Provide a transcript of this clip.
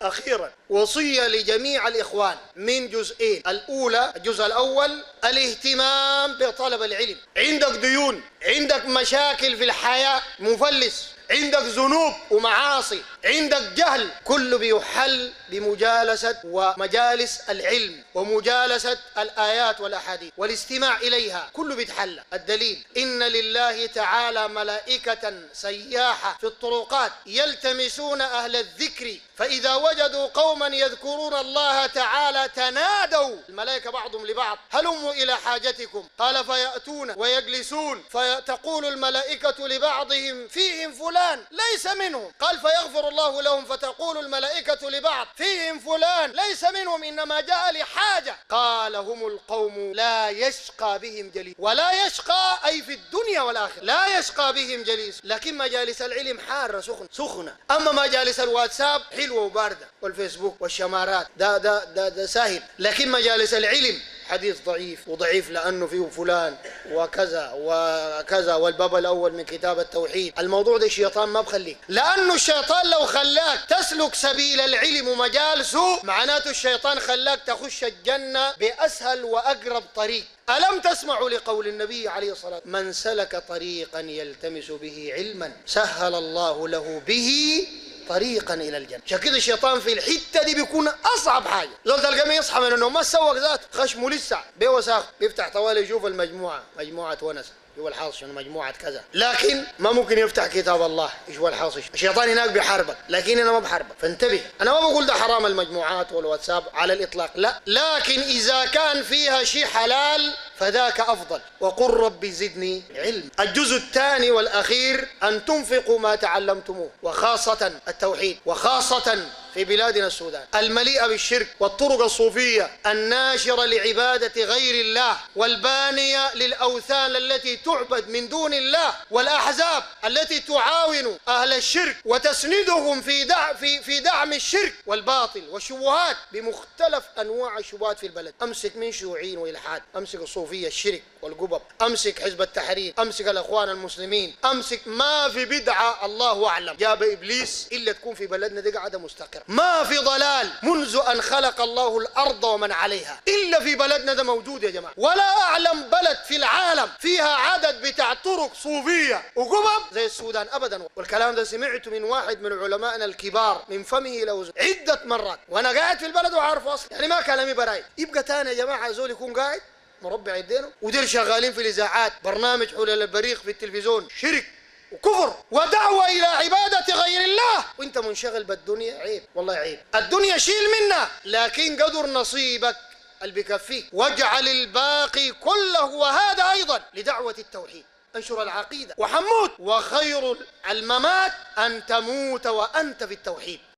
أخيرا وصية لجميع الإخوان من جزئين. الأولى، الجزء الأول، الاهتمام بطلب العلم. عندك ديون، عندك مشاكل في الحياة، مفلس، عندك ذنوب ومعاصي، عندك جهل، كله بيحل بمجالسة ومجالس العلم ومجالسة الآيات والأحاديث والاستماع إليها، كله بيتحل. الدليل: إن لله تعالى ملائكة سياحة في الطرقات يلتمسون أهل الذكر فإذا وجدوا قوما يذكرون الله تعالى تنادوا، الملائكة بعضهم لبعض: هلموا إلى حاجتكم. قال: فيأتون ويجلسون فتقول الملائكة لبعضهم: فيهم فلان ليس منهم. قال: فيغفر الله لهم فتقول الملائكة لبعض: فيهم فلان ليس منهم إنما جاء لحاجة. قال: هم القوم لا يشقى بهم جليس. ولا يشقى أي في الدنيا والآخرة، لا يشقى بهم جليس. لكن مجالس العلم حارة سخنة. أما مجالس الواتساب حلوة وباردة، والفيسبوك والشمارات ده سهل. لكن مجالس العلم حديث ضعيف، وضعيف لأنه فيه فلان وكذا وكذا، والباب الأول من كتاب التوحيد. الموضوع ده الشيطان ما بخليك، لأنه الشيطان لو خلاك تسلك سبيل العلم ومجالسه معناته الشيطان خلاك تخش الجنة بأسهل وأقرب طريق. ألم تسمعوا لقول النبي عليه الصلاة والسلام: من سلك طريقا يلتمس به علما سهل الله له به طريقا الى الجنه. عشان كده الشيطان في الحته دي بيكون اصعب حاجه. زول تلقاه يصحى من النوم ما سوق ذاته، خشمه لسه بوساخ، بيفتح طوالي يشوف مجموعه ونس، هو الحاصل شنو مجموعه كذا، لكن ما ممكن يفتح كتاب الله ايش هو الحاصل. الشيطان هناك بيحاربك، لكن انا ما بحاربك، فانتبه. انا ما بقول ده حرام المجموعات والواتساب على الاطلاق، لا، لكن اذا كان فيها شيء حلال فذاك أفضل. وقل رب زدني علم. الجزء الثاني والأخير: أن تنفقوا ما تعلمتموه، وخاصة التوحيد، وخاصة في بلادنا السودان المليئة بالشرك والطرق الصوفية الناشرة لعبادة غير الله والبانية للأوثان التي تعبد من دون الله، والأحزاب التي تعاون أهل الشرك وتسندهم في دعم الشرك والباطل والشبهات بمختلف أنواع الشبهات في البلد. أمسك من شيوعيين وإلحاد، أمسك الصوفية الشرك والقبب، أمسك حزب التحرير، أمسك الأخوان المسلمين، أمسك ما في بدعة الله أعلم جاب إبليس إلا تكون في بلدنا دي قاعدة مستقرة. ما في ضلال منذ أن خلق الله الأرض ومن عليها إلا في بلدنا ده موجود يا جماعة. ولا أعلم بلد في العالم فيها عدد بتاع طرق صوفية وقبب زي السودان أبدا. والكلام ده سمعته من واحد من علمائنا الكبار من فمه لأذنه عدة مرات، وأنا قاعد في البلد وعارفه أصلا، يعني ما كلامي براي. يبقى تاني يا جماعة زول يكون قاعد مربع يدينه ودير شغالين في الإذاعات برنامج حول البريق في التلفزيون، شرك وكفر ودعوة إلى عبادة غير الله، وانت منشغل بالدنيا. عيب والله عيب. الدنيا شيل منها، لكن قدر نصيبك اللي بكفيك، واجعل الباقي كله، وهذا أيضا لدعوة التوحيد. انشر العقيدة وحموت، وخير الممات أن تموت وأنت في التوحيد.